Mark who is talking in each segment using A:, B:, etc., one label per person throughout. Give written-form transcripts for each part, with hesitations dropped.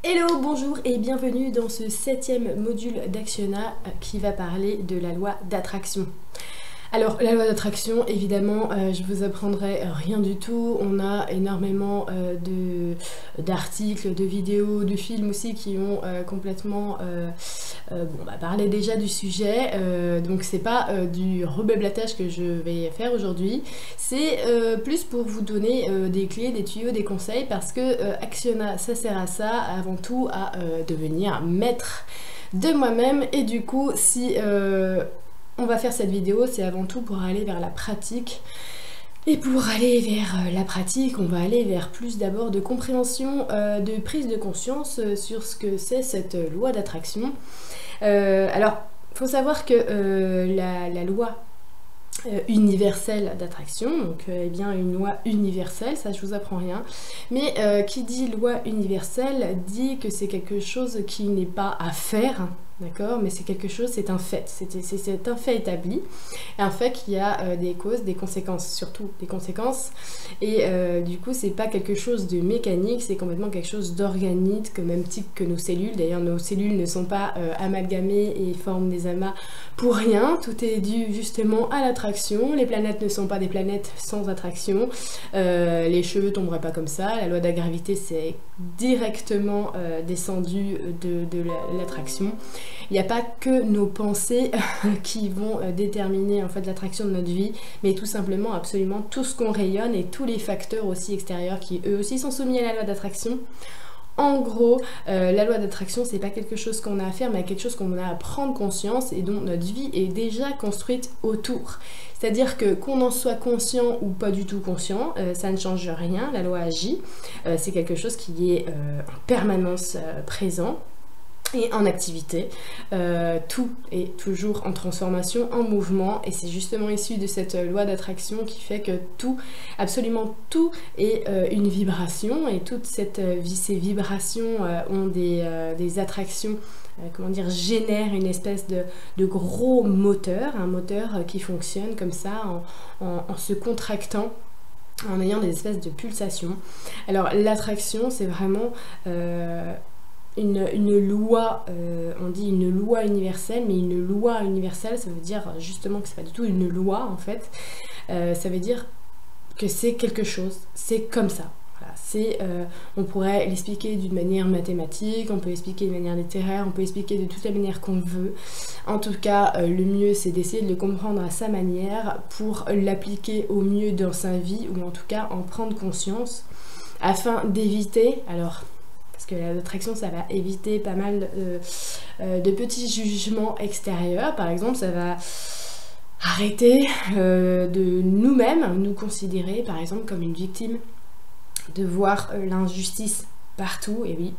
A: Hello, bonjour et bienvenue dans ce 7e module d'Actiona qui va parler de la loi d'attraction. Alors la loi d'attraction, évidemment, je vous apprendrai rien du tout. On a énormément d'articles, de vidéos, de films aussi qui ont complètement parlé déjà du sujet. Donc c'est pas du rebablatage que je vais faire aujourd'hui. C'est plus pour vous donner des clés, des tuyaux, des conseils parce que Actiona, ça sert à ça, avant tout à devenir maître de moi-même. Et du coup, si on va faire cette vidéo, c'est avant tout pour aller vers la pratique. Et pour aller vers la pratique, on va aller vers plus d'abord de compréhension, de prise de conscience sur ce que c'est cette loi d'attraction. Alors, il faut savoir que la loi universelle d'attraction, donc eh bien une loi universelle, ça je vous apprends rien, mais qui dit loi universelle dit que c'est quelque chose qui n'est pas à faire, d'accord, mais c'est quelque chose, c'est un fait, c'est un fait établi, un fait qui a des causes, des conséquences, surtout des conséquences, et du coup c'est pas quelque chose de mécanique, c'est complètement quelque chose d'organique, au même type que nos cellules. D'ailleurs nos cellules ne sont pas amalgamées et forment des amas pour rien, tout est dû justement à l'attraction. Les planètes ne sont pas des planètes sans attraction, les cheveux tomberaient pas comme ça, la loi de la gravité c'est directement descendu de l'attraction. Il n'y a pas que nos pensées qui vont déterminer en fait l'attraction de notre vie, mais tout simplement absolument tout ce qu'on rayonne et tous les facteurs aussi extérieurs qui eux aussi sont soumis à la loi d'attraction. En gros, la loi d'attraction, c'est pas quelque chose qu'on a à faire, mais quelque chose qu'on a à prendre conscience et dont notre vie est déjà construite autour. C'est-à-dire que qu'on en soit conscient ou pas du tout conscient, ça ne change rien, la loi agit. C'est quelque chose qui est en permanence présent et en activité. Tout est toujours en transformation, en mouvement, et c'est justement issu de cette loi d'attraction qui fait que tout, absolument tout est une vibration, et toutes ces vibrations ont des attractions, comment dire, génèrent une espèce de gros moteur, un moteur qui fonctionne comme ça en se contractant, en ayant des espèces de pulsations. Alors l'attraction, c'est vraiment une loi, on dit une loi universelle, mais une loi universelle, ça veut dire justement que c'est pas du tout une loi en fait, ça veut dire que c'est quelque chose, c'est comme ça. Voilà, on pourrait l'expliquer d'une manière mathématique, on peut l'expliquer d'une manière littéraire, on peut l'expliquer de toutes les manières qu'on veut. En tout cas, le mieux c'est d'essayer de le comprendre à sa manière pour l'appliquer au mieux dans sa vie, ou en tout cas en prendre conscience, afin d'éviter, alors parce que l'attraction ça va éviter pas mal de petits jugements extérieurs. Par exemple, ça va arrêter de nous-mêmes nous considérer par exemple comme une victime, de voir l'injustice partout, et oui,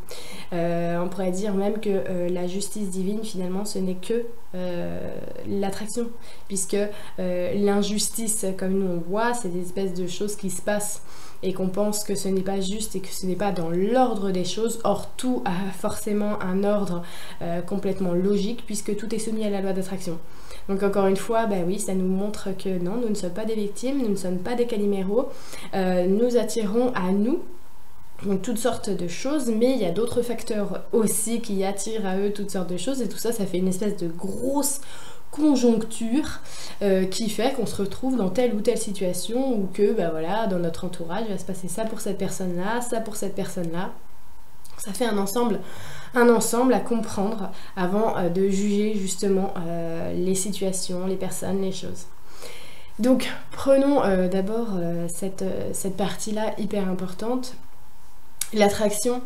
A: on pourrait dire même que la justice divine finalement ce n'est que l'attraction, puisque l'injustice comme nous on voit, c'est des espèces de choses qui se passent et qu'on pense que ce n'est pas juste et que ce n'est pas dans l'ordre des choses. Or tout a forcément un ordre complètement logique puisque tout est soumis à la loi d'attraction. Donc encore une fois, bah oui, ça nous montre que non, nous ne sommes pas des victimes, nous ne sommes pas des caliméros, nous attirons à nous donc toutes sortes de choses, mais il y a d'autres facteurs aussi qui attirent à eux toutes sortes de choses, et tout ça, ça fait une espèce de grosse conjoncture qui fait qu'on se retrouve dans telle ou telle situation, ou que bah voilà, dans notre entourage il va se passer ça pour cette personne là, ça pour cette personne là. Ça fait un ensemble à comprendre avant de juger justement les situations, les personnes, les choses. Donc prenons d'abord cette partie là hyper importante. L'attraction,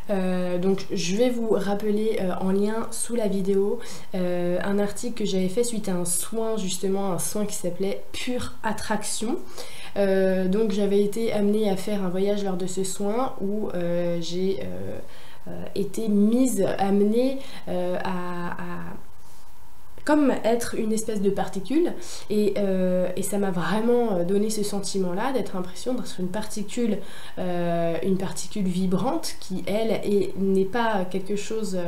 A: donc je vais vous rappeler en lien sous la vidéo un article que j'avais fait suite à un soin, justement un soin qui s'appelait Pure Attraction. Donc j'avais été amenée à faire un voyage lors de ce soin où j'ai été amenée à comme être une espèce de particule, et ça m'a vraiment donné ce sentiment là, d'être l'impression d'être une particule vibrante qui elle n'est pas quelque chose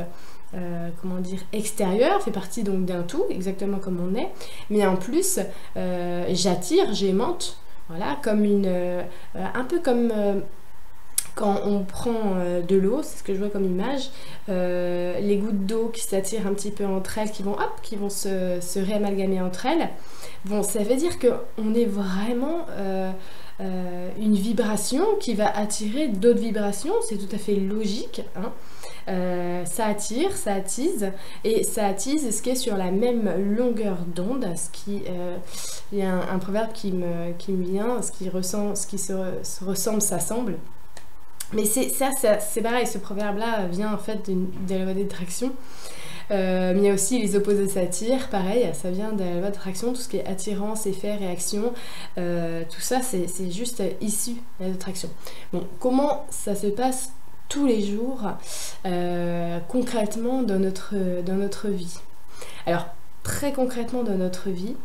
A: comment dire, extérieur, fait partie donc d'un tout, exactement comme on est, mais en plus j'attire, j'aimante, voilà, comme un peu comme quand on prend de l'eau, c'est ce que je vois comme image, les gouttes d'eau qui s'attirent un petit peu entre elles, qui vont se réamalgamer entre elles, bon, ça veut dire qu'on est vraiment une vibration qui va attirer d'autres vibrations, c'est tout à fait logique, hein. Ça attire, ça attise, et ça attise ce qui est sur la même longueur d'onde, il y a un proverbe qui me vient, ce qui se ressemble s'assemble. Mais c'est pareil, ce proverbe-là vient en fait de la loi d'attraction. Mais il y a aussi les opposés s'attirent, pareil, ça vient de la loi d'attraction, tout ce qui est attirance, effet, réaction, tout ça c'est juste issu de la d'attraction. Bon, comment ça se passe tous les jours concrètement dans notre vie? Alors, très concrètement dans notre vie,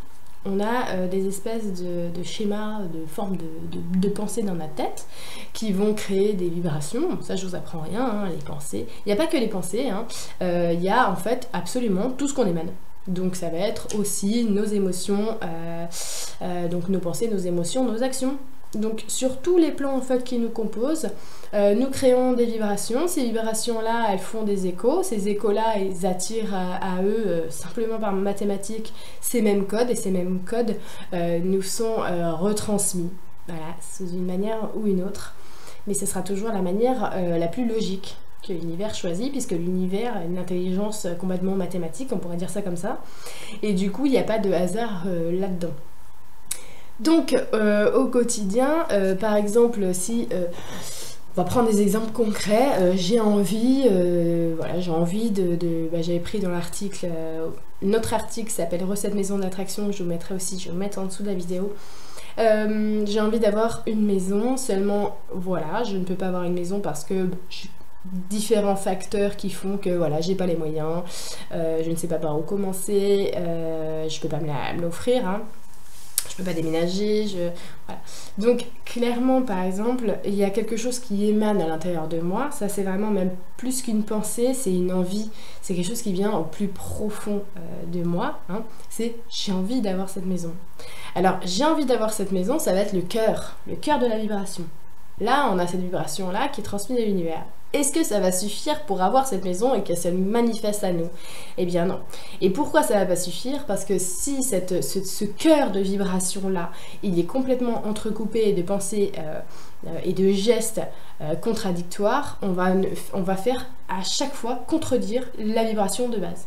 A: on a des espèces de schémas, de formes de pensées dans notre tête qui vont créer des vibrations. Ça, je vous apprends rien, hein, les pensées. Il n'y a pas que les pensées, hein. Il y a en fait absolument tout ce qu'on émane. Donc ça va être aussi nos émotions, donc nos pensées, nos émotions, nos actions. Donc sur tous les plans en fait qui nous composent, nous créons des vibrations. Ces vibrations-là, elles font des échos. Ces échos-là, ils attirent à eux simplement par mathématiques ces mêmes codes, et ces mêmes codes nous sont retransmis, voilà, sous une manière ou une autre. Mais ce sera toujours la manière la plus logique que l'univers choisit, puisque l'univers a une intelligence complètement mathématique, on pourrait dire ça comme ça. Et du coup, il n'y a pas de hasard là-dedans. Donc au quotidien, par exemple, si on va prendre des exemples concrets, j'ai envie j'avais pris dans l'article, notre article qui s'appelle Recettes maison d'attraction, je vous mettrai aussi, je vais le mettre en dessous de la vidéo. J'ai envie d'avoir une maison, seulement voilà, je ne peux pas avoir une maison parce que différents facteurs qui font que voilà, j'ai pas les moyens, je ne sais pas par où commencer, je peux pas me l'offrir, hein. Je peux pas déménager, voilà. Donc clairement par exemple, il y a quelque chose qui émane à l'intérieur de moi, ça c'est vraiment même plus qu'une pensée, c'est une envie, c'est quelque chose qui vient au plus profond de moi, hein. C'est j'ai envie d'avoir cette maison. Alors j'ai envie d'avoir cette maison, ça va être le cœur de la vibration. Là on a cette vibration là qui est transmise à l'univers. Est-ce que ça va suffire pour avoir cette maison et qu'elle se manifeste à nous? Eh bien non. Et pourquoi ça va pas suffire? Parce que si ce cœur de vibration-là, il est complètement entrecoupé de pensées et de gestes contradictoires, on va faire à chaque fois contredire la vibration de base.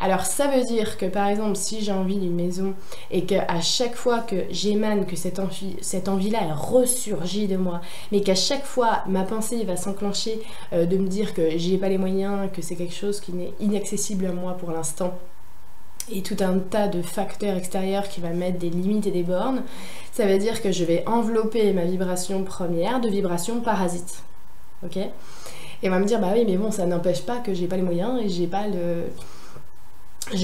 A: Alors ça veut dire que par exemple si j'ai envie d'une maison et qu'à chaque fois que j'émane que cette envie-là elle ressurgit de moi, mais qu'à chaque fois ma pensée va s'enclencher de me dire que j'ai pas les moyens, que c'est quelque chose qui n'est inaccessible à moi pour l'instant, et tout un tas de facteurs extérieurs qui va mettre des limites et des bornes, ça veut dire que je vais envelopper ma vibration première de vibrations parasites. Ok? Et on va me dire, bah oui, mais bon, ça n'empêche pas que j'ai pas les moyens et je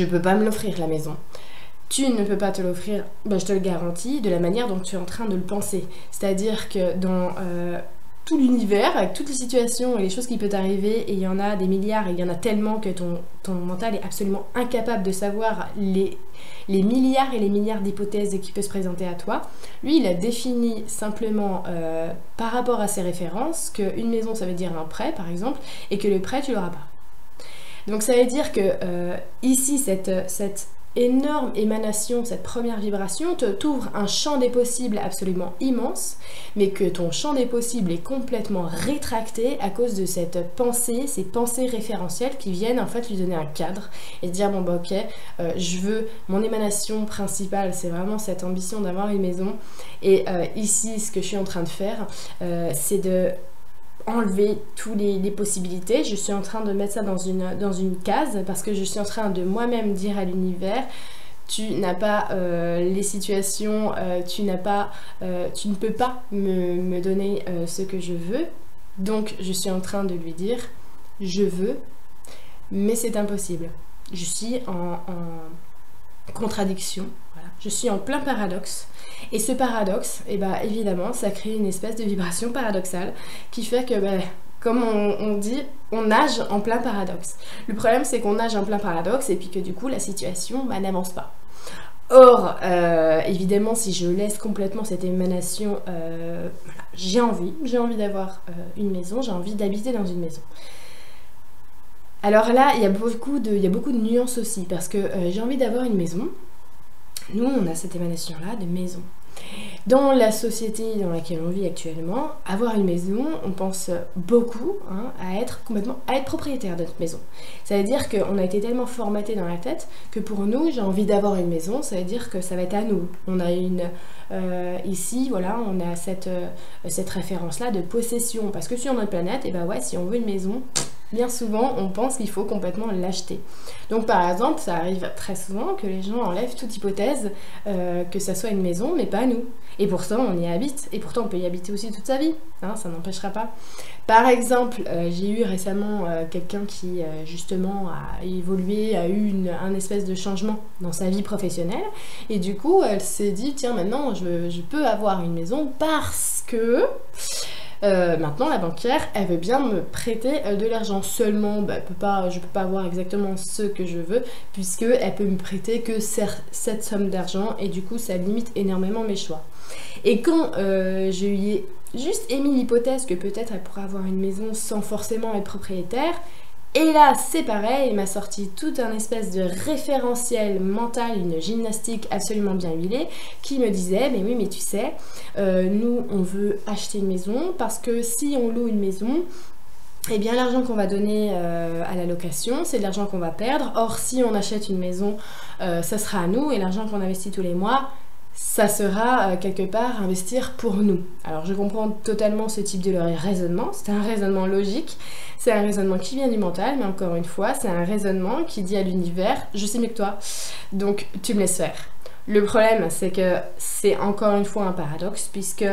A: peux pas me l'offrir la maison. Tu ne peux pas te l'offrir, bah, je te le garantis, de la manière dont tu es en train de le penser. C'est-à-dire que dans tout l'univers, avec toutes les situations et les choses qui peuvent t'arriver, et il y en a des milliards, et il y en a tellement que ton mental est absolument incapable de savoir les milliards et les milliards d'hypothèses qui peuvent se présenter à toi. Lui, il a défini simplement par rapport à ses références qu'une maison, ça veut dire un prêt, par exemple, et que le prêt, tu l'auras pas. Donc ça veut dire que ici, cette énorme émanation, cette première vibration t'ouvre un champ des possibles absolument immense, mais que ton champ des possibles est complètement rétracté à cause de cette pensée, ces pensées référentielles qui viennent en fait lui donner un cadre et dire bon bah ok, je veux, mon émanation principale c'est vraiment cette ambition d'avoir une maison, et ici ce que je suis en train de faire c'est de enlever toutes les possibilités. Je suis en train de mettre ça dans une case parce que je suis en train de moi-même dire à l'univers, tu n'as pas les situations, tu ne peux pas me donner ce que je veux, donc je suis en train de lui dire je veux, mais c'est impossible. Je suis en contradiction, voilà. Je suis en plein paradoxe, et ce paradoxe, et bah, évidemment ça crée une espèce de vibration paradoxale qui fait que bah, comme on dit, on nage en plein paradoxe. Le problème c'est qu'on nage en plein paradoxe et puis que du coup la situation bah, n'avance pas. Or, évidemment, si je laisse complètement cette émanation, voilà, j'ai envie d'avoir une maison, j'ai envie d'habiter dans une maison. Alors là, il y a beaucoup de nuances aussi, parce que j'ai envie d'avoir une maison. Nous, on a cette émanation-là de maison. Dans la société dans laquelle on vit actuellement, avoir une maison, on pense beaucoup à être propriétaire de notre maison. Ça veut dire qu'on a été tellement formaté dans la tête que pour nous, j'ai envie d'avoir une maison, ça veut dire que ça va être à nous. On a ici, voilà, on a cette référence-là de possession. Parce que sur notre planète, et ben ouais, si on veut une maison, bien souvent, on pense qu'il faut complètement l'acheter. Donc par exemple, ça arrive très souvent que les gens enlèvent toute hypothèse que ça soit une maison, mais pas nous. Et pourtant, on y habite. Et pourtant, on peut y habiter aussi toute sa vie. Ça n'empêchera pas. Par exemple, j'ai eu récemment quelqu'un qui, justement, a évolué, a eu un espèce de changement dans sa vie professionnelle. Et du coup, elle s'est dit, tiens, maintenant, je peux avoir une maison parce que... maintenant la banquière elle veut bien me prêter de l'argent seulement, je peux pas avoir exactement ce que je veux puisque elle peut me prêter que cette somme d'argent et du coup ça limite énormément mes choix. Et quand je lui ai juste émis l'hypothèse que peut-être elle pourrait avoir une maison sans forcément être propriétaire, et là, c'est pareil, il m'a sorti tout un espèce de référentiel mental, une gymnastique absolument bien huilée, qui me disait, mais oui, mais tu sais, nous, on veut acheter une maison, parce que si on loue une maison, eh bien l'argent qu'on va donner à la location, c'est de l'argent qu'on va perdre. Or, si on achète une maison, ça sera à nous, et l'argent qu'on investit tous les mois, ça sera quelque part investir pour nous. Alors je comprends totalement ce type de raisonnement, c'est un raisonnement logique, c'est un raisonnement qui vient du mental, mais encore une fois, c'est un raisonnement qui dit à l'univers, je sais mieux que toi, donc tu me laisses faire. Le problème, c'est que c'est encore une fois un paradoxe, puisque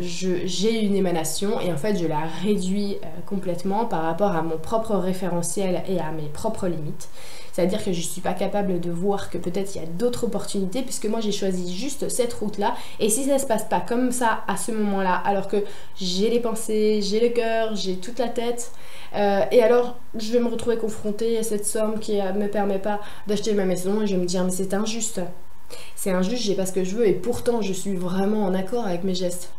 A: j'ai une émanation et en fait je la réduis complètement par rapport à mon propre référentiel et à mes propres limites. C'est-à-dire que je ne suis pas capable de voir que peut-être il y a d'autres opportunités puisque moi j'ai choisi juste cette route-là et si ça ne se passe pas comme ça à ce moment-là, alors que j'ai les pensées, j'ai le cœur, j'ai toute la tête et alors je vais me retrouver confrontée à cette somme qui ne me permet pas d'acheter ma maison et je vais me dire mais c'est injuste. C'est injuste, j'ai pas ce que je veux et pourtant je suis vraiment en accord avec mes gestes.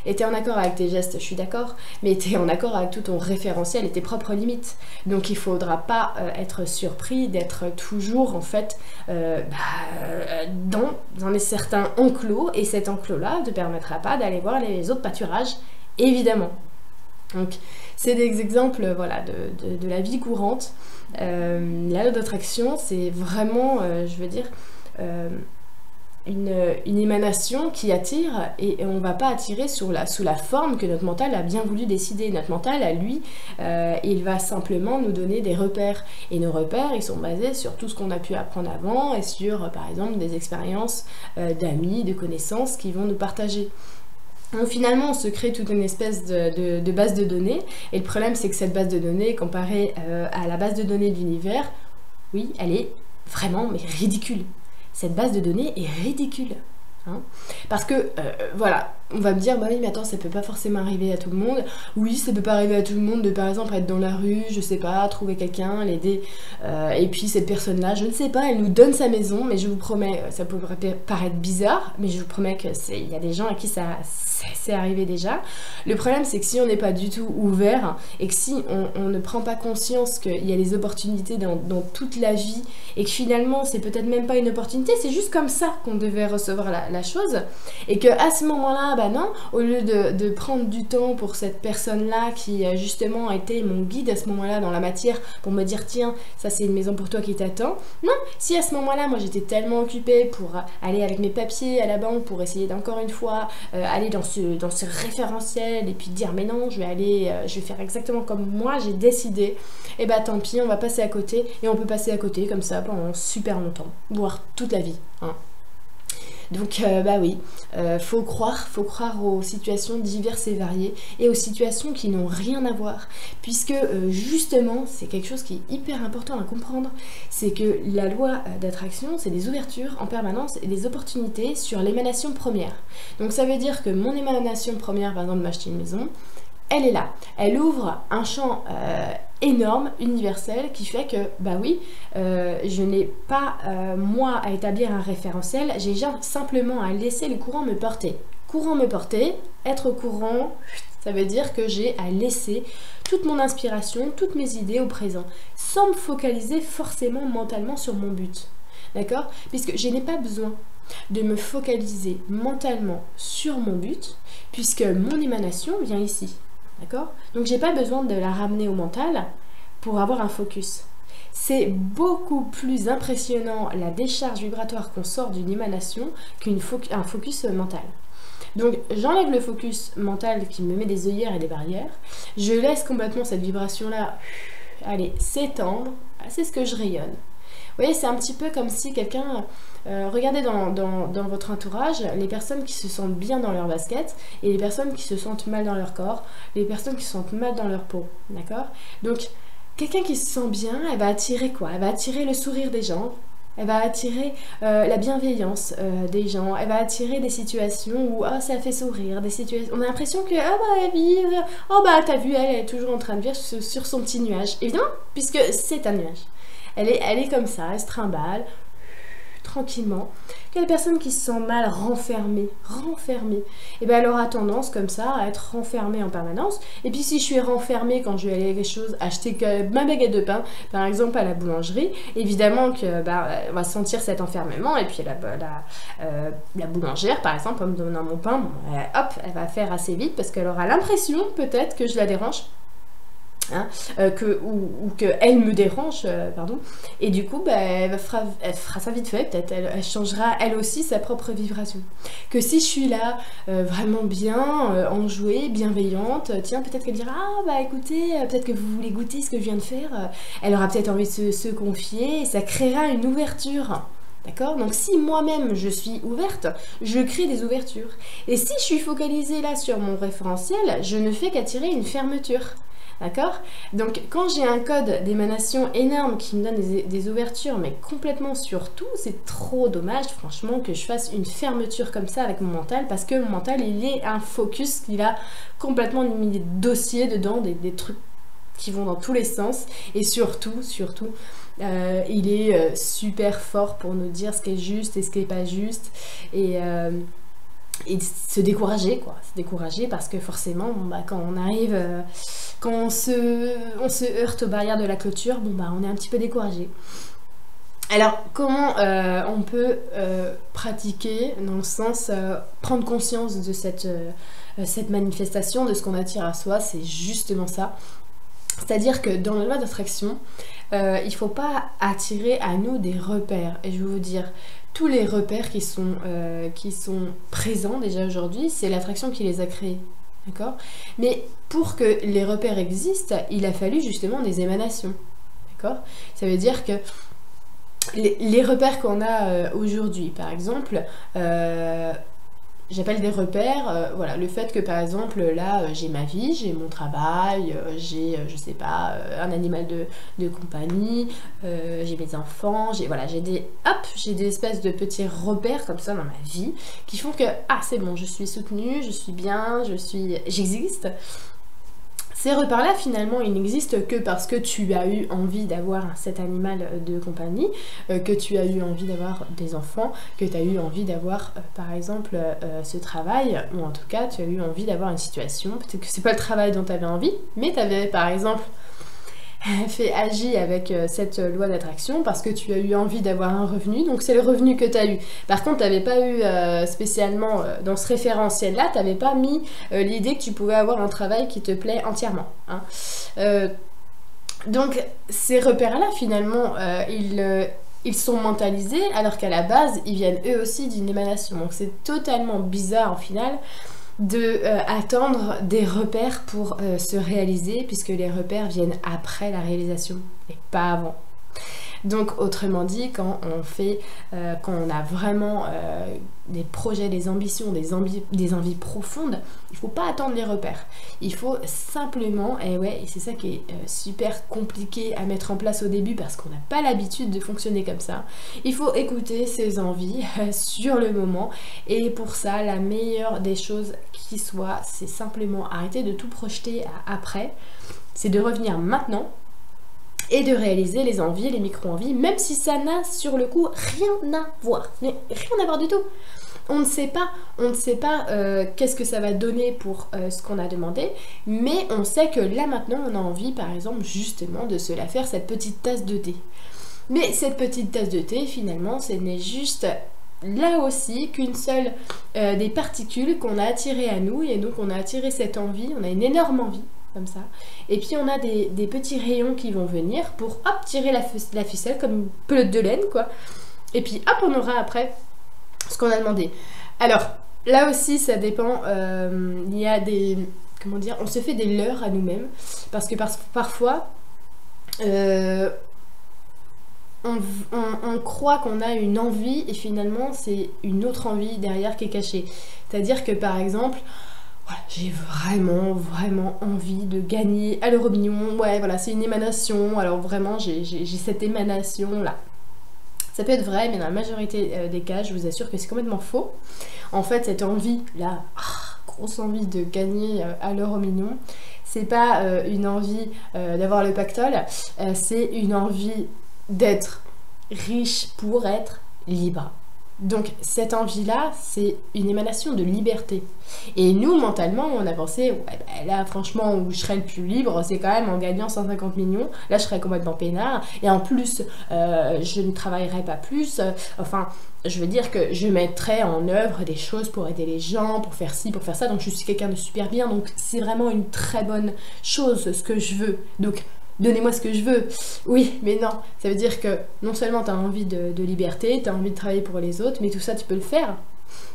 A: Et t'es en accord avec tes gestes, je suis d'accord, mais t'es en accord avec tout ton référentiel et tes propres limites. Donc il faudra pas être surpris d'être toujours en fait dans un certain enclos, et cet enclos-là ne te permettra pas d'aller voir les autres pâturages, évidemment. Donc c'est des exemples voilà, de la vie courante. La loi d'attraction, c'est vraiment, je veux dire... une émanation qui attire et on ne va pas attirer sous la forme que notre mental a bien voulu décider. Notre mental, à lui, il va simplement nous donner des repères. Et nos repères, ils sont basés sur tout ce qu'on a pu apprendre avant et sur, par exemple, des expériences d'amis, de connaissances qui vont nous partager. Donc finalement, on se crée toute une espèce de base de données. Et le problème, c'est que cette base de données, comparée à la base de données de l'univers, oui, elle est vraiment mais ridicule. Cette base de données est ridicule. Parce que, voilà, on va me dire, bah oui, mais attends, ça peut pas forcément arriver à tout le monde. Oui, ça peut pas arriver à tout le monde de, par exemple, être dans la rue, je sais pas, trouver quelqu'un, l'aider. Et puis cette personne-là, je ne sais pas, elle nous donne sa maison, mais je vous promets, ça peut paraître bizarre, mais je vous promets qu'il y a des gens à qui c'est arrivé déjà. Le problème, c'est que si on n'est pas du tout ouvert et que si on ne prend pas conscience qu'il y a des opportunités dans toute la vie et que finalement, c'est peut-être même pas une opportunité, c'est juste comme ça qu'on devait recevoir la chose et qu'à ce moment-là, bah non, au lieu de prendre du temps pour cette personne-là qui justement a été mon guide à ce moment-là dans la matière pour me dire tiens, ça c'est une maison pour toi qui t'attend. Non, si à ce moment-là, moi j'étais tellement occupée pour aller avec mes papiers à la banque pour essayer d'encore une fois aller dans ce référentiel et puis dire mais non, je vais faire exactement comme moi j'ai décidé, et bah tant pis, on va passer à côté et on peut passer à côté comme ça pendant super longtemps, voire toute la vie. Donc bah oui, faut croire aux situations diverses et variées et aux situations qui n'ont rien à voir, puisque justement c'est quelque chose qui est hyper important à comprendre, c'est que la loi d'attraction c'est des ouvertures en permanence et des opportunités sur l'émanation première. Donc ça veut dire que mon émanation première, par exemple m'acheter une maison, elle est là. Elle ouvre un champ énorme, universel, qui fait que, bah oui, je n'ai pas, moi, à établir un référentiel, j'ai simplement à laisser le courant me porter. Courant me porter, être au courant, ça veut dire que j'ai à laisser toute mon inspiration, toutes mes idées au présent, sans me focaliser forcément mentalement sur mon but. D'accord? Puisque je n'ai pas besoin de me focaliser mentalement sur mon but, puisque mon émanation vient ici. D'accord? Donc j'ai pas besoin de la ramener au mental pour avoir un focus. C'est beaucoup plus impressionnant la décharge vibratoire qu'on sort d'une émanation qu'un focus mental. Donc j'enlève le focus mental qui me met des œillères et des barrières, je laisse complètement cette vibration-là, allez, s'étendre, c'est ce que je rayonne. Vous voyez, c'est un petit peu comme si quelqu'un, regardez dans votre entourage, les personnes qui se sentent bien dans leur basket et les personnes qui se sentent mal dans leur corps, les personnes qui se sentent mal dans leur peau, d'accord? Donc, quelqu'un qui se sent bien, elle va attirer quoi? Elle va attirer le sourire des gens, elle va attirer la bienveillance des gens, elle va attirer des situations où oh, ça fait sourire, des situations, on a l'impression que ah bah elle vit, oh bah t'as vu, elle est toujours en train de vivre sur son petit nuage, évidemment, puisque c'est un nuage. Elle est comme ça, elle se trimballe tranquillement. Quelle personne qui se sent mal renfermée, et ben elle aura tendance comme ça à être renfermée en permanence. Et puis si je suis renfermée quand je vais aller quelque chose, acheter ma baguette de pain, par exemple à la boulangerie, évidemment que elle va sentir cet enfermement. Et puis la boulangère, par exemple, en me donnant mon pain, hop, elle va faire assez vite parce qu'elle aura l'impression peut-être que je la dérange. Hein, ou qu'elle me dérange, pardon, et du coup elle fera ça vite fait, peut-être elle changera elle aussi sa propre vibration. Que si je suis là vraiment bien, enjouée, bienveillante, tiens, peut-être qu'elle dira ah bah écoutez, peut-être que vous voulez goûter ce que je viens de faire, elle aura peut-être envie de se confier, et ça créera une ouverture. D'accord? Donc si moi-même je suis ouverte, je crée des ouvertures. Et si je suis focalisée là sur mon référentiel, je ne fais qu'attirer une fermeture. D'accord? Donc quand j'ai un code d'émanation énorme qui me donne des ouvertures, mais complètement sur tout, c'est trop dommage franchement que je fasse une fermeture comme ça avec mon mental, parce que mon mental il est un focus, il a complètement mis des dossiers dedans, des trucs qui vont dans tous les sens, et surtout, il est super fort pour nous dire ce qui est juste et ce qui n'est pas juste, et se décourager, quoi. Se décourager parce que forcément, quand on arrive, quand on se heurte aux barrières de la clôture, on est un petit peu découragé. Alors, comment on peut pratiquer, dans le sens, prendre conscience de cette manifestation, de ce qu'on attire à soi, c'est justement ça. C'est-à-dire que dans la loi d'attraction, il ne faut pas attirer à nous des repères. Et je vais vous dire, tous les repères qui sont présents déjà aujourd'hui, c'est l'attraction qui les a créés. D'accord? Mais pour que les repères existent, il a fallu justement des émanations. D'accord? Ça veut dire que les repères qu'on a aujourd'hui, par exemple, j'appelle des repères, voilà, le fait que par exemple là j'ai ma vie, j'ai mon travail, j'ai je sais pas un animal de compagnie, j'ai mes enfants, j'ai des espèces de petits repères comme ça dans ma vie qui font que ah c'est bon, je suis soutenue, je suis bien, j'existe. Ces repères-là, finalement, ils n'existent que parce que tu as eu envie d'avoir cet animal de compagnie, que tu as eu envie d'avoir des enfants, que tu as eu envie d'avoir, par exemple, ce travail, ou en tout cas, tu as eu envie d'avoir une situation. Peut-être que c'est pas le travail dont tu avais envie, mais tu avais, par exemple, agir avec cette loi d'attraction parce que tu as eu envie d'avoir un revenu, donc c'est le revenu que tu as eu. Par contre, tu n'avais pas eu spécialement dans ce référentiel-là, tu n'avais pas mis l'idée que tu pouvais avoir un travail qui te plaît entièrement. Hein. Donc, ces repères-là, finalement, ils sont mentalisés alors qu'à la base, ils viennent eux aussi d'une émanation. Donc, c'est totalement bizarre, en final, de attendre des repères pour se réaliser, puisque les repères viennent après la réalisation et pas avant. Donc autrement dit, quand on a vraiment des projets, des ambitions, des envies profondes, il faut pas attendre les repères. Il faut simplement, et c'est ça qui est super compliqué à mettre en place au début parce qu'on n'a pas l'habitude de fonctionner comme ça. Il faut écouter ses envies sur le moment, et pour ça, la meilleure des choses qui soit, c'est simplement arrêter de tout projeter après. C'est de revenir maintenant et de réaliser les envies, les micro-envies, même si ça n'a sur le coup rien à voir. Mais rien à voir du tout. On ne sait pas qu'est-ce que ça va donner pour ce qu'on a demandé, mais on sait que là maintenant on a envie par exemple justement de se la faire, cette petite tasse de thé. Mais cette petite tasse de thé finalement ce n'est juste là aussi qu'une seule des particules qu'on a attirées à nous, et donc on a attiré cette envie, on a une énorme envie comme ça, et puis on a des petits rayons qui vont venir pour hop tirer la ficelle comme une pelote de laine quoi, et puis hop on aura après ce qu'on a demandé. Alors là aussi ça dépend, il y a des, comment dire, on se fait des leurres à nous-mêmes parce que parfois on croit qu'on a une envie et finalement c'est une autre envie derrière qui est cachée. C'est-à-dire que par exemple, voilà, j'ai vraiment envie de gagner à l'euro-million, ouais voilà c'est une émanation, alors vraiment j'ai cette émanation là. Ça peut être vrai, mais dans la majorité des cas, je vous assure que c'est complètement faux. En fait, cette envie-là, grosse envie de gagner à l'euro-million, c'est pas une envie d'avoir le pactole, c'est une envie d'être riche pour être libre. Donc cette envie-là, c'est une émanation de liberté. Et nous, mentalement, on a pensé, ouais, bah, là, franchement, où je serais le plus libre, c'est quand même en gagnant 150 millions. Là, je serais complètement peinard. Et en plus, je ne travaillerais pas plus. Enfin, je veux dire que je mettrais en œuvre des choses pour aider les gens, pour faire ci, pour faire ça. Donc, je suis quelqu'un de super bien. Donc, c'est vraiment une très bonne chose, ce que je veux. Donc, donnez-moi ce que je veux. Oui, mais non. Ça veut dire que non seulement tu as envie de liberté, tu as envie de travailler pour les autres, mais tout ça, tu peux le faire.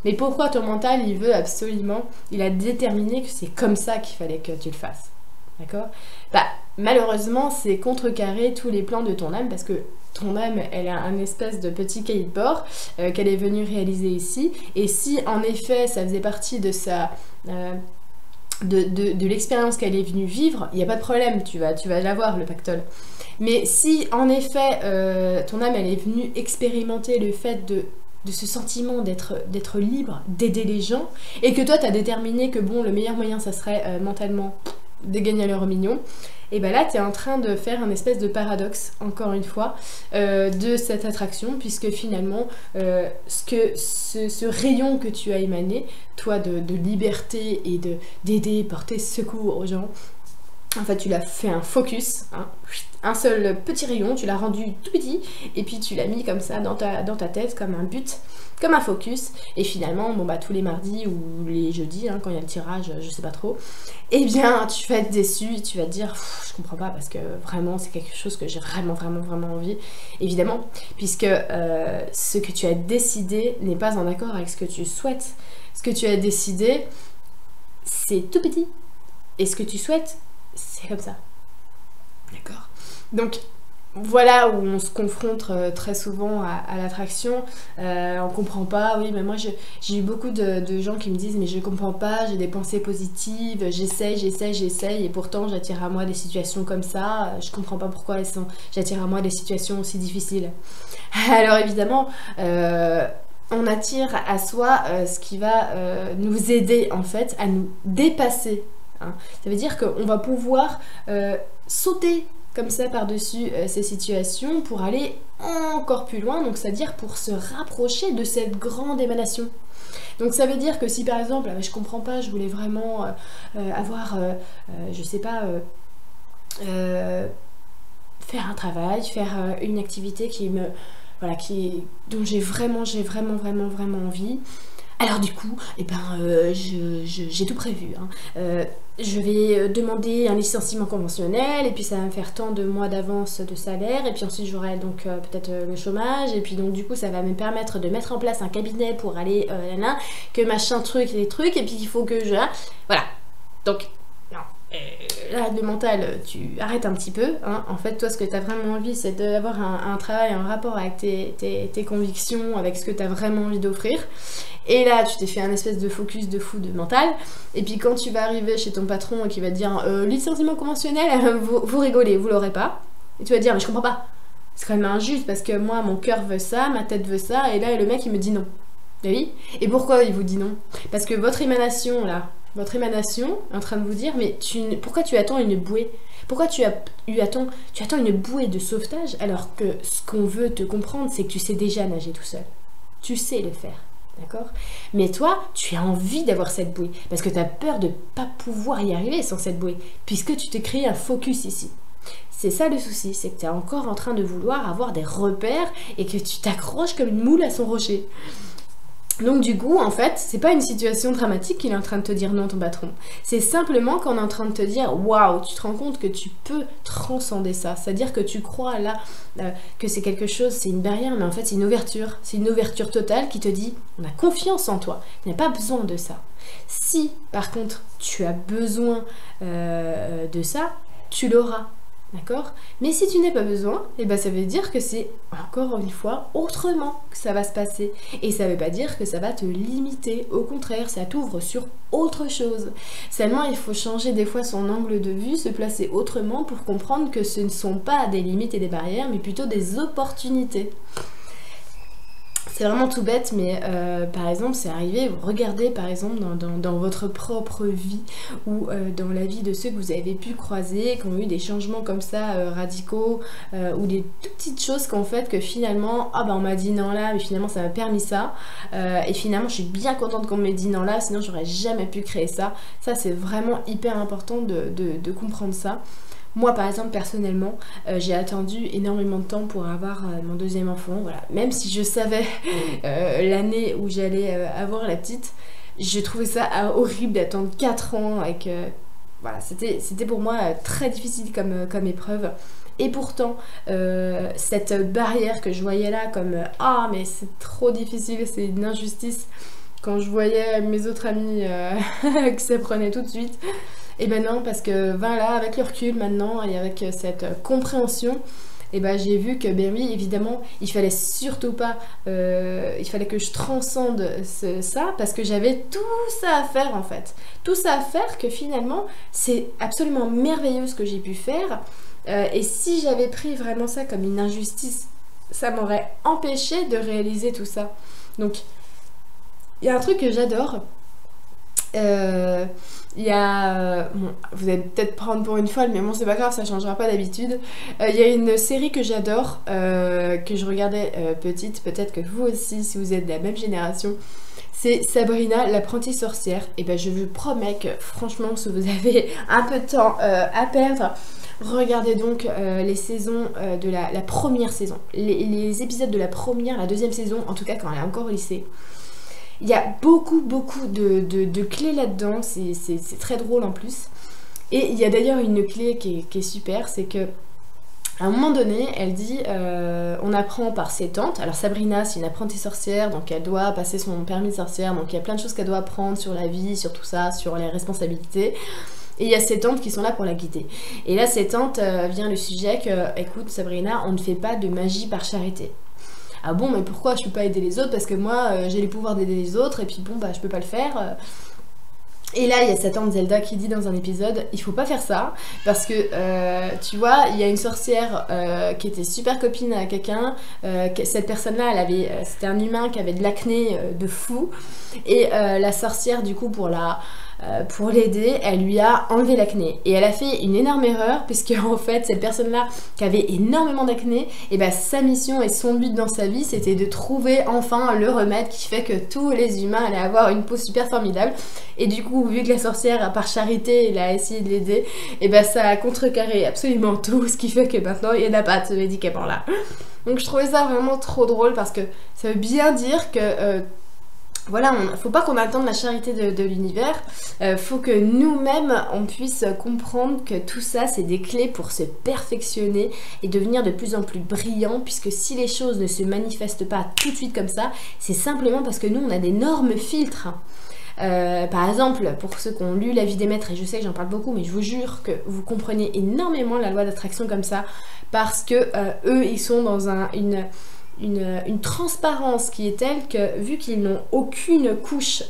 A: Mais pourquoi ton mental, il veut absolument, il a déterminé que c'est comme ça qu'il fallait que tu le fasses. D'accord ? Bah, malheureusement, c'est contrecarrer tous les plans de ton âme, parce que ton âme, elle a un espèce de petit cahier de bord qu'elle est venue réaliser ici. Et si, en effet, ça faisait partie de sa... de l'expérience qu'elle est venue vivre, il n'y a pas de problème, tu vas l'avoir le pactole. Mais si en effet ton âme elle est venue expérimenter le fait de ce sentiment d'être libre, d'aider les gens, et que toi tu as déterminé que bon le meilleur moyen ça serait mentalement de gagner l'euro-million, et ben là tu es en train de faire un espèce de paradoxe, encore une fois, de cette attraction, puisque finalement ce rayon que tu as émané, toi de liberté et d'aider, porter secours aux gens, en fait tu l'as fait un focus, hein, un seul petit rayon, tu l'as rendu tout petit, et puis tu l'as mis comme ça dans ta tête, comme un but, comme un focus, et finalement, bon bah tous les mardis ou les jeudis, hein, quand il y a le tirage, je sais pas trop, eh bien tu vas être déçu, et tu vas te dire, je comprends pas, parce que vraiment c'est quelque chose que j'ai vraiment envie, évidemment, puisque ce que tu as décidé n'est pas en accord avec ce que tu souhaites. Ce que tu as décidé, c'est tout petit, et ce que tu souhaites, c'est comme ça. D'accord ? Donc voilà où on se confronte très souvent à l'attraction. On comprend pas, oui, mais moi j'ai eu beaucoup de gens qui me disent mais je comprends pas, j'ai des pensées positives, j'essaye et pourtant j'attire à moi des situations comme ça, je comprends pas pourquoi j'attire à moi des situations aussi difficiles. Alors évidemment, on attire à soi ce qui va nous aider en fait à nous dépasser. Hein. Ça veut dire qu'on va pouvoir sauter comme ça par-dessus ces situations pour aller encore plus loin, donc c'est-à-dire pour se rapprocher de cette grande émanation. Donc ça veut dire que si par exemple, je comprends pas, je voulais vraiment avoir, je sais pas, faire un travail, faire une activité qui me, voilà, dont j'ai vraiment envie. Alors du coup, eh ben, j'ai tout prévu. Hein. Je vais demander un licenciement conventionnel et puis ça va me faire tant de mois d'avance de salaire et puis ensuite j'aurai donc peut-être le chômage et puis donc du coup ça va me permettre de mettre en place un cabinet pour aller que machin truc et des trucs et puis il faut que je... Voilà. Donc, non. là, le mental, tu arrêtes un petit peu. Hein. En fait, toi, ce que tu as vraiment envie, c'est d'avoir un travail, un rapport avec tes convictions, avec ce que tu as vraiment envie d'offrir. Et là, tu t'es fait un espèce de focus de fou de mental. Et puis quand tu vas arriver chez ton patron et qu'il va te dire licenciement conventionnel, vous rigolez, vous l'aurez pas. Et tu vas dire mais je comprends pas. C'est quand même injuste parce que moi, mon cœur veut ça, ma tête veut ça, et là, le mec, il me dit non. Et oui. Et pourquoi il vous dit non? Parce que votre émanation, là, est en train de vous dire mais pourquoi tu attends une bouée? Pourquoi tu attends une bouée de sauvetage alors que ce qu'on veut te comprendre, c'est que tu sais déjà nager tout seul. Tu sais le faire. D'accord? Mais toi, tu as envie d'avoir cette bouée parce que tu as peur de ne pas pouvoir y arriver sans cette bouée puisque tu t'es créé un focus ici. C'est ça le souci, c'est que tu es encore en train de vouloir avoir des repères et que tu t'accroches comme une moule à son rocher. Donc du coup, en fait, c'est pas une situation dramatique qu'il est en train de te dire non, ton patron. C'est simplement qu'on est en train de te dire waouh, tu te rends compte que tu peux transcender ça. C'est-à-dire que tu crois là que c'est quelque chose, c'est une barrière, mais en fait c'est une ouverture. C'est une ouverture totale qui te dit on a confiance en toi, il n'y a pas besoin de ça. Si par contre tu as besoin de ça, tu l'auras. D'accord? Mais si tu n'as pas besoin, eh ben ça veut dire que c'est encore une fois autrement que ça va se passer. Et ça ne veut pas dire que ça va te limiter. Au contraire, ça t'ouvre sur autre chose. Seulement, il faut changer des fois son angle de vue, se placer autrement pour comprendre que ce ne sont pas des limites et des barrières, mais plutôt des opportunités. C'est vraiment tout bête, mais par exemple, c'est arrivé, regardez par exemple dans votre propre vie ou dans la vie de ceux que vous avez pu croiser, qui ont eu des changements comme ça radicaux ou des toutes petites choses qu'en fait que finalement, ah ben on m'a dit non là, mais finalement ça m'a permis ça et finalement je suis bien contente qu'on m'ait dit non là, sinon j'aurais jamais pu créer ça. Ça c'est vraiment hyper important de comprendre ça. Moi, par exemple, personnellement, j'ai attendu énormément de temps pour avoir mon deuxième enfant. Voilà. Même si je savais l'année où j'allais avoir la petite, je trouvais ça horrible d'attendre 4 ans. Voilà, c'était pour moi très difficile comme épreuve. Et pourtant, cette barrière que je voyais là comme « Ah, mais c'est trop difficile, c'est une injustice », quand je voyais mes autres amis que ça prenait tout de suite, et ben non, parce que voilà, avec le recul maintenant et avec cette compréhension, et ben j'ai vu que ben oui, évidemment, il fallait surtout pas, il fallait que je transcende ça parce que j'avais tout ça à faire en fait. Tout ça à faire que finalement, c'est absolument merveilleux ce que j'ai pu faire. Et si j'avais pris vraiment ça comme une injustice, ça m'aurait empêché de réaliser tout ça. Donc, il y a un truc que j'adore. Il y a... bon, vous allez peut-être prendre pour une folle, mais bon, c'est pas grave, ça changera pas d'habitude. Il y a une série que j'adore, que je regardais petite, peut-être que vous aussi, si vous êtes de la même génération. C'est Sabrina, l'apprentie sorcière. Et ben je vous promets que, franchement, si vous avez un peu de temps à perdre, regardez donc les saisons de la première saison. Les épisodes de la deuxième saison, en tout cas quand elle est encore au lycée. Il y a beaucoup de clés là-dedans, c'est très drôle en plus. Et il y a d'ailleurs une clé qui est super, c'est que à un moment donné, elle dit, on apprend par ses tantes. Alors Sabrina, c'est une apprentie sorcière, donc elle doit passer son permis de sorcière, donc il y a plein de choses qu'elle doit apprendre sur la vie, sur tout ça, sur les responsabilités. Et il y a ses tantes qui sont là pour la guider. Et là, ses tantes vient le sujet que, écoute Sabrina, on ne fait pas de magie par charité. Ah bon, mais pourquoi je peux pas aider les autres? Parce que moi, j'ai les pouvoirs d'aider les autres, et puis bon, bah je peux pas le faire. Et là, il y a sa tante Zelda qui dit dans un épisode, il faut pas faire ça, parce que, tu vois, il y a une sorcière qui était super copine à quelqu'un, cette personne-là, c'était un humain qui avait de l'acné de fou, et la sorcière, du coup, pour l'aider, elle lui a enlevé l'acné. Et elle a fait une énorme erreur, puisque en fait, cette personne-là, qui avait énormément d'acné, et ben sa mission et son but dans sa vie, c'était de trouver enfin le remède qui fait que tous les humains allaient avoir une peau super formidable. Et du coup, vu que la sorcière, par charité, elle a essayé de l'aider, et ben ça a contrecarré absolument tout, ce qui fait que maintenant, il n'y en a pas de ce médicament-là. Donc je trouvais ça vraiment trop drôle, parce que ça veut bien dire que... voilà, faut pas qu'on attende la charité de l'univers, faut que nous-mêmes on puisse comprendre que tout ça c'est des clés pour se perfectionner et devenir de plus en plus brillant, puisque si les choses ne se manifestent pas tout de suite comme ça, c'est simplement parce que nous on a d'énormes filtres. Par exemple, pour ceux qui ont lu La vie des maîtres, et je sais que j'en parle beaucoup, mais je vous jure que vous comprenez énormément la loi d'attraction comme ça, parce que eux, ils sont dans une transparence qui est telle que, vu qu'ils n'ont aucune couche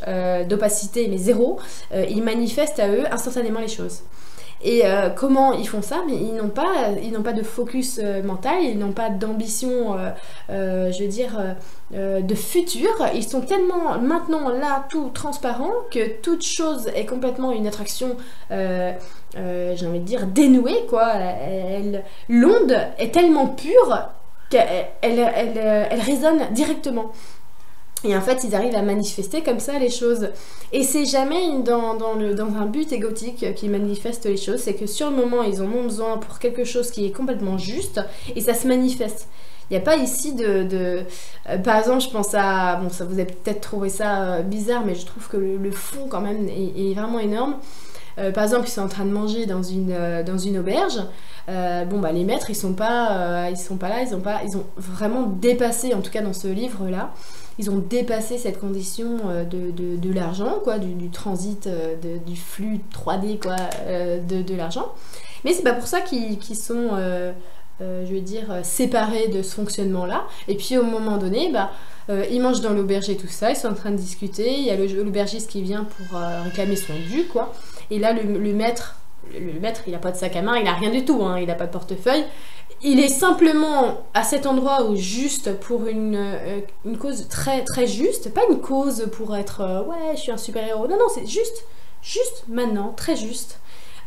A: d'opacité, mais zéro, ils manifestent à eux instantanément les choses. Et comment ils font ça? Mais ils n'ont pas de focus mental, ils n'ont pas d'ambition, je veux dire, de futur. Ils sont tellement maintenant là, tout transparent, que toute chose est complètement une attraction, j'ai envie de dire, dénouée, quoi. L'onde est tellement pure qu'elle résonne directement. Et en fait, ils arrivent à manifester comme ça les choses. Et c'est jamais dans un but égotique qu'ils manifestent les choses. C'est que sur le moment, ils en ont besoin pour quelque chose qui est complètement juste. Et ça se manifeste. Il n'y a pas ici par exemple, je pense à... Bon, ça vous avez peut-être trouvé ça bizarre, mais je trouve que le fond, quand même, est vraiment énorme. Par exemple, ils sont en train de manger dans une auberge. Les maîtres, ils sont pas là. Ils ont vraiment dépassé, en tout cas dans ce livre-là, ils ont dépassé cette condition de l'argent, quoi, du transit, du flux 3D, quoi, de l'argent. Mais c'est pas pour ça qu'ils sont, je veux dire, séparés de ce fonctionnement-là. Et puis au moment donné, ils mangent dans l'auberge et tout ça, ils sont en train de discuter. Il y a l'aubergiste qui vient pour réclamer son dû, quoi. Et là, le maître, il n'a pas de sac à main, il n'a rien du tout, hein, il n'a pas de portefeuille. Il est simplement à cet endroit où juste pour une cause très très juste, pas une cause pour être ouais, je suis un super-héros. Non, c'est juste maintenant, très juste.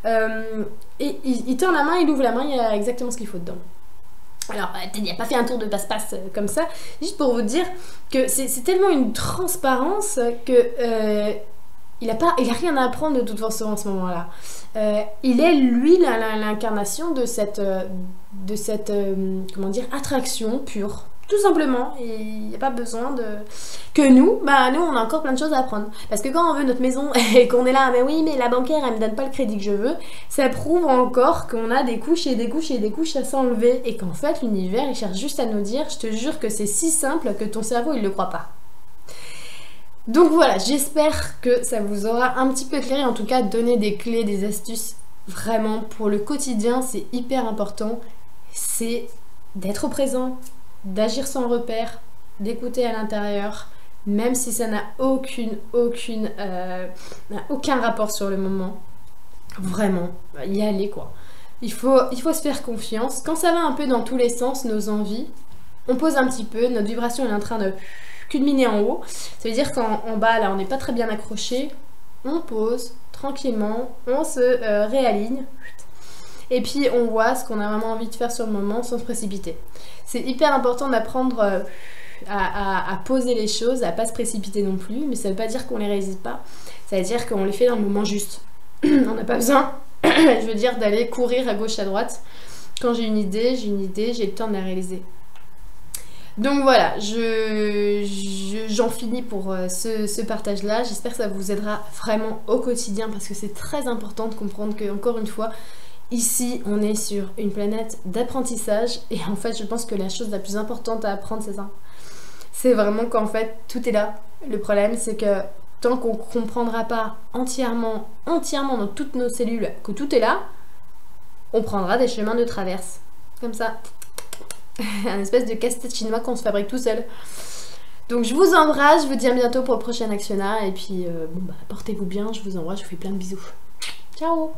A: Et il tend la main, il ouvre la main, il y a exactement ce qu'il faut dedans. Alors, il n'a pas fait un tour de passe-passe comme ça, juste pour vous dire que c'est tellement une transparence que il a rien à apprendre de toute façon en ce moment-là. Il est, lui, l'incarnation de cette comment dire, attraction pure. Tout simplement. Il n'y a pas besoin que nous, on a encore plein de choses à apprendre. Parce que quand on veut notre maison et qu'on est là, mais oui, mais la bancaire, elle me donne pas le crédit que je veux, ça prouve encore qu'on a des couches et des couches et des couches à s'enlever. Et qu'en fait, l'univers, il cherche juste à nous dire, je te jure que c'est si simple que ton cerveau, il le croit pas. Donc voilà, j'espère que ça vous aura un petit peu éclairé, en tout cas donné des clés, des astuces, vraiment pour le quotidien, c'est hyper important, c'est d'être au présent, d'agir sans repère, d'écouter à l'intérieur, même si ça n'a aucun rapport sur le moment, vraiment, y aller quoi. Il faut se faire confiance, quand ça va un peu dans tous les sens, nos envies, on pose un petit peu, notre vibration est en train de culminer en haut, ça veut dire qu'en bas là on n'est pas très bien accroché, on pose tranquillement, on se réaligne et puis on voit ce qu'on a vraiment envie de faire sur le moment sans se précipiter. C'est hyper important d'apprendre à poser les choses, à pas se précipiter non plus, mais ça veut pas dire qu'on les réalise pas, ça veut dire qu'on les fait dans le moment juste. On n'a pas besoin, je veux dire, d'aller courir à gauche à droite. Quand j'ai une idée, j'ai le temps de la réaliser. Donc voilà, j'en finis pour ce partage-là. J'espère que ça vous aidera vraiment au quotidien parce que c'est très important de comprendre que, encore une fois, ici, on est sur une planète d'apprentissage et en fait, je pense que la chose la plus importante à apprendre, c'est ça. C'est vraiment qu'en fait, tout est là. Le problème, c'est que tant qu'on ne comprendra pas entièrement dans toutes nos cellules que tout est là, on prendra des chemins de traverse. Comme ça. Un espèce de casse-tête chinois qu'on se fabrique tout seul. Donc je vous embrasse, je vous dis à bientôt pour le prochain Actionnat. Et puis portez-vous bien, je vous embrasse, je vous fais plein de bisous. Ciao!